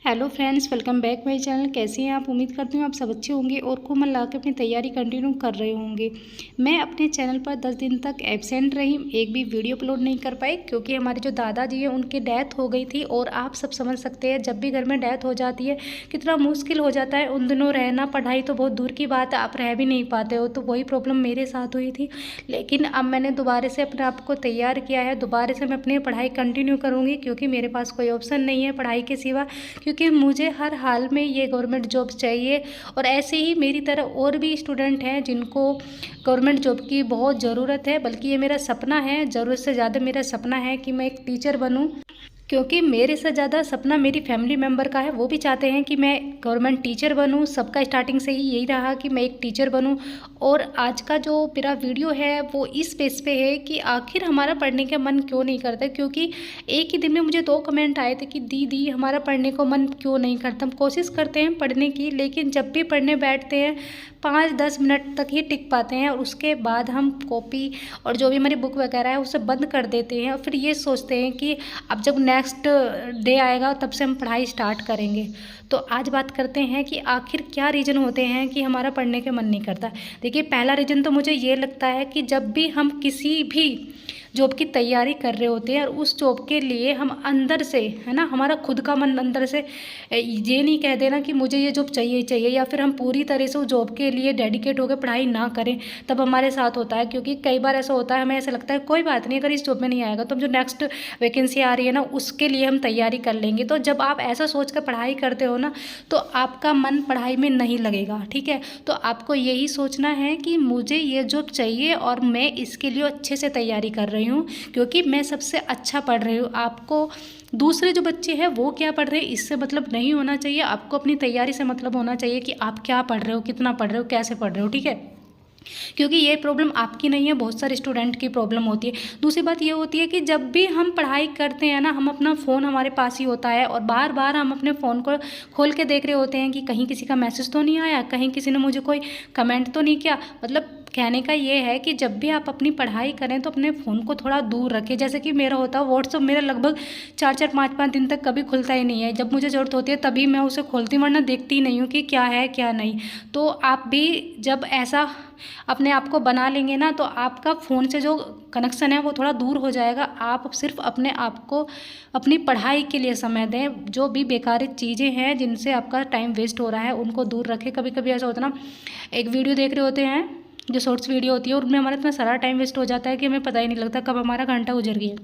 Hello friends, welcome back my channel. कैसे हैं आप? उम्मीद करती हूँ आप सब अच्छे होंगे और खूब मन लगा के अपनी तैयारी कंटिन्यू कर रहे होंगे। मैं अपने चैनल पर 10 दिन तक एब्सेंट रही, एक भी वीडियो अपलोड नहीं कर पाई क्योंकि हमारे जो दादाजी हैं उनकी डेथ हो गई थी। और आप सब समझ सकते हैं जब भी घर में डेथ हो जाती है कितना मुश्किल हो जाता है उन दिनों रहना। पढ़ाई तो बहुत दूर की बात है, आप रह भी नहीं पाते हो। तो वही प्रॉब्लम मेरे साथ हुई थी, लेकिन अब मैंने दोबारा से अपने आप को तैयार किया है। दोबारा से मैं अपनी पढ़ाई कंटिन्यू करूँगी क्योंकि मेरे पास कोई ऑप्शन नहीं है पढ़ाई के सिवा, क्योंकि मुझे हर हाल में ये गवर्नमेंट जॉब चाहिए। और ऐसे ही मेरी तरह और भी स्टूडेंट हैं जिनको गवर्नमेंट जॉब की बहुत ज़रूरत है, बल्कि ये मेरा सपना है। ज़रूरत से ज़्यादा मेरा सपना है कि मैं एक टीचर बनूं, क्योंकि मेरे से ज़्यादा सपना मेरी फैमिली मेम्बर का है। वो भी चाहते हैं कि मैं गवर्नमेंट टीचर बनूं। सबका स्टार्टिंग से ही यही रहा कि मैं एक टीचर बनूं। और आज का जो मेरा वीडियो है वो इस बेस पे है कि आखिर हमारा पढ़ने का मन क्यों नहीं करता। क्योंकि एक ही दिन में मुझे 2 कमेंट आए थे कि दीदी हमारा पढ़ने को मन क्यों नहीं करता। हम कोशिश करते हैं पढ़ने की, लेकिन जब भी पढ़ने बैठते हैं 5-10 मिनट तक ही टिक पाते हैं और उसके बाद हम कॉपी और जो भी हमारी बुक वगैरह है उसे बंद कर देते हैं। और फिर ये सोचते हैं कि अब जब नेक्स्ट डे आएगा तब से हम पढ़ाई स्टार्ट करेंगे। तो आज बात करते हैं कि आखिर क्या रीज़न होते हैं कि हमारा पढ़ने का मन नहीं करता। देखिए, पहला रीज़न तो मुझे ये लगता है कि जब भी हम किसी भी जॉब की तैयारी कर रहे होते हैं और उस जॉब के लिए हम अंदर से, है ना, हमारा खुद का मन अंदर से ये नहीं कह देना कि मुझे ये जॉब चाहिए ही चाहिए, या फिर हम पूरी तरह से उस जॉब के लिए डेडिकेट होकर पढ़ाई ना करें, तब हमारे साथ होता है। क्योंकि कई बार ऐसा होता है, हमें ऐसा लगता है कोई बात नहीं, अगर इस जॉब में नहीं आएगा तो जो नेक्स्ट वैकेंसी आ रही है ना उसके लिए हम तैयारी कर लेंगे। तो जब आप ऐसा सोच कर पढ़ाई करते हो ना तो आपका मन पढ़ाई में नहीं लगेगा। ठीक है, तो आपको यही सोचना है कि मुझे ये जॉब चाहिए और मैं इसके लिए अच्छे से तैयारी कर रही हूँ क्योंकि मैं सबसे अच्छा पढ़ रही हूँ। आपको दूसरे जो बच्चे हैं वो क्या पढ़ रहे हैं इससे मतलब नहीं होना चाहिए। आपको अपनी तैयारी से मतलब होना चाहिए कि आप क्या पढ़ रहे हो, कितना पढ़ रहे हो, कैसे पढ़ रहे हो। ठीक है, क्योंकि ये प्रॉब्लम आपकी नहीं है, बहुत सारे स्टूडेंट की प्रॉब्लम होती है। दूसरी बात ये होती है कि जब भी हम पढ़ाई करते हैं ना, हम अपना फ़ोन हमारे पास ही होता है और बार बार हम अपने फ़ोन को खोल के देख रहे होते हैं कि कहीं किसी का मैसेज तो नहीं आया, कहीं किसी ने मुझे कोई कमेंट तो नहीं किया। मतलब कहने का ये है कि जब भी आप अपनी पढ़ाई करें तो अपने फ़ोन को थोड़ा दूर रखें। जैसे कि मेरा होता है व्हाट्सअप, मेरा लगभग 4-4 5-5 दिन तक कभी खुलता ही नहीं है। जब मुझे ज़रूरत होती है तभी मैं उसे खोलती हूँ, वरना देखती ही नहीं हूँ कि क्या है क्या नहीं। तो आप भी जब ऐसा अपने आप को बना लेंगे ना तो आपका फ़ोन से जो कनेक्शन है वो थोड़ा दूर हो जाएगा। आप सिर्फ अपने आप को अपनी पढ़ाई के लिए समय दें। जो भी बेकार चीज़ें हैं जिनसे आपका टाइम वेस्ट हो रहा है उनको दूर रखें। कभी कभी ऐसा होता है ना, एक वीडियो देख रहे होते हैं जो शॉर्ट्स वीडियो होती है, उनमें हमारा इतना सारा टाइम वेस्ट हो जाता है कि हमें पता ही नहीं लगता कब हमारा घंटा गुजर गया।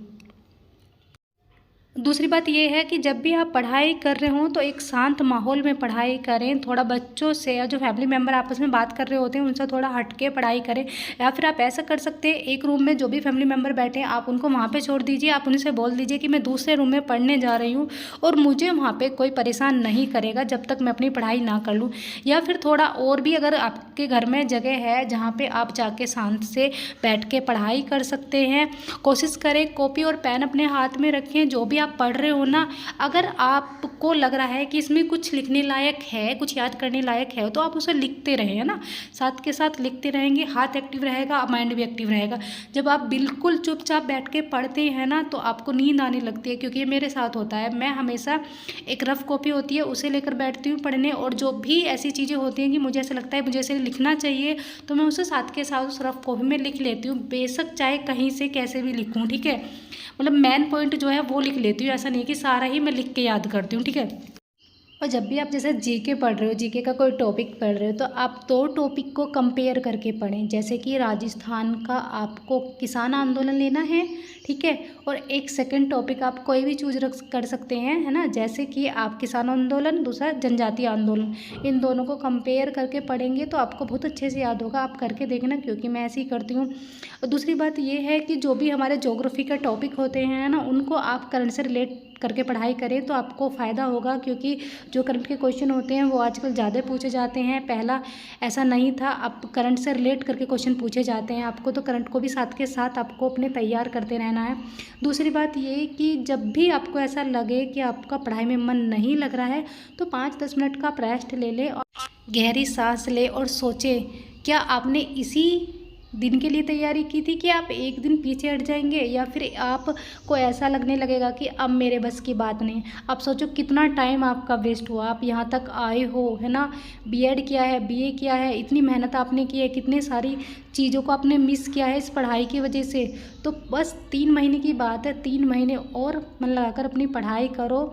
दूसरी बात ये है कि जब भी आप पढ़ाई कर रहे हों तो एक शांत माहौल में पढ़ाई करें। थोड़ा बच्चों से या जो फैमिली मेम्बर आपस में बात कर रहे होते हैं उनसे थोड़ा हट के पढ़ाई करें। या फिर आप ऐसा कर सकते हैं, एक रूम में जो भी फैमिली मेम्बर बैठे हैं आप उनको वहाँ पे छोड़ दीजिए। आप उनसे बोल दीजिए कि मैं दूसरे रूम में पढ़ने जा रही हूँ और मुझे वहाँ पर कोई परेशान नहीं करेगा जब तक मैं अपनी पढ़ाई ना कर लूँ। या फिर थोड़ा और भी अगर आपके घर में जगह है जहाँ पर आप जाके शांत से बैठ के पढ़ाई कर सकते हैं, कोशिश करें कॉपी और पेन अपने हाथ में रखें। जो भी आप पढ़ रहे हो ना, अगर आपको लग रहा है कि इसमें कुछ लिखने लायक है, कुछ याद करने लायक है, तो आप उसे लिखते रहें, है ना। साथ के साथ लिखते रहेंगे, हाथ एक्टिव रहेगा, माइंड भी एक्टिव रहेगा। जब आप बिल्कुल चुपचाप बैठ के पढ़ते हैं ना तो आपको नींद आने लगती है, क्योंकि ये मेरे साथ होता है। मैं हमेशा एक रफ कॉपी होती है उसे लेकर बैठती हूँ पढ़ने, और जो भी ऐसी चीज़ें होती हैं कि मुझे ऐसा लगता है मुझे ऐसे लिखना चाहिए तो मैं उसे साथ के साथ उस रफ कॉपी में लिख लेती हूँ, बेशक चाहे कहीं से कैसे भी लिखूँ। ठीक है, मतलब मेन पॉइंट जो है वो लिख लेती हूँ, ऐसा नहीं कि सारा ही मैं लिख के याद करती हूँ। ठीक है, और जब भी आप जैसे जीके पढ़ रहे हो, जीके का कोई टॉपिक पढ़ रहे हो, तो आप 2 टॉपिक को कंपेयर करके पढ़ें। जैसे कि राजस्थान का आपको किसान आंदोलन लेना है, ठीक है, और एक सेकंड टॉपिक आप कोई भी चूज रख कर सकते हैं, है ना। जैसे कि आप किसान आंदोलन, दूसरा जनजातीय आंदोलन, इन दोनों को कंपेयर करके पढ़ेंगे तो आपको बहुत अच्छे से याद होगा। आप करके देखना, क्योंकि मैं ऐसे ही करती हूँ। और दूसरी बात ये है कि जो भी हमारे ज्योग्राफी के टॉपिक होते हैं ना, उनको आप करंट से रिलेट करके पढ़ाई करें तो आपको फ़ायदा होगा। क्योंकि जो करंट के क्वेश्चन होते हैं वो आजकल ज़्यादा पूछे जाते हैं, पहला ऐसा नहीं था। अब करंट से रिलेट करके क्वेश्चन पूछे जाते हैं आपको, तो करंट को भी साथ के साथ आपको अपने तैयार करते रहना है। दूसरी बात ये कि जब भी आपको ऐसा लगे कि आपका पढ़ाई में मन नहीं लग रहा है तो 5-10 मिनट का रेस्ट ले ले और गहरी सांस ले और सोचे क्या आपने इसी दिन के लिए तैयारी की थी कि आप एक दिन पीछे हट जाएंगे, या फिर आपको ऐसा लगने लगेगा कि अब मेरे बस की बात नहीं। आप सोचो कितना टाइम आपका वेस्ट हुआ, आप यहाँ तक आए हो, है ना। बीएड किया है, बीए किया है, इतनी मेहनत आपने की है, कितनी सारी चीज़ों को आपने मिस किया है इस पढ़ाई की वजह से। तो बस 3 महीने की बात है, 3 महीने और मन लगाकर अपनी पढ़ाई करो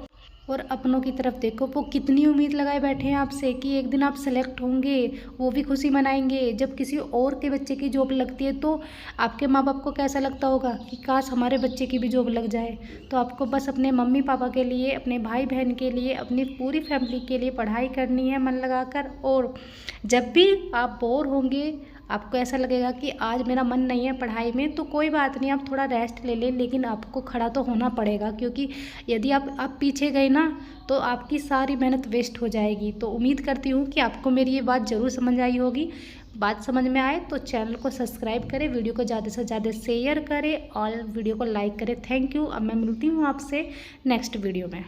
और अपनों की तरफ देखो। वो कितनी उम्मीद लगाए बैठे हैं आपसे कि एक दिन आप सेलेक्ट होंगे, वो भी खुशी मनाएंगे। जब किसी और के बच्चे की जॉब लगती है तो आपके माँ बाप को कैसा लगता होगा कि काश हमारे बच्चे की भी जॉब लग जाए। तो आपको बस अपने मम्मी पापा के लिए, अपने भाई बहन के लिए, अपनी पूरी फैमिली के लिए पढ़ाई करनी है मन लगाकर। और जब भी आप बोर होंगे, आपको ऐसा लगेगा कि आज मेरा मन नहीं है पढ़ाई में, तो कोई बात नहीं, आप थोड़ा रेस्ट ले लें, लेकिन आपको खड़ा तो होना पड़ेगा। क्योंकि यदि आप पीछे गए ना तो आपकी सारी मेहनत वेस्ट हो जाएगी। तो उम्मीद करती हूँ कि आपको मेरी ये बात ज़रूर समझ आई होगी। बात समझ में आए तो चैनल को सब्सक्राइब करें, वीडियो को ज़्यादा से ज़्यादा शेयर करें और वीडियो को लाइक करें। Thank you. अब मैं मिलती हूँ आपसे नेक्स्ट वीडियो में।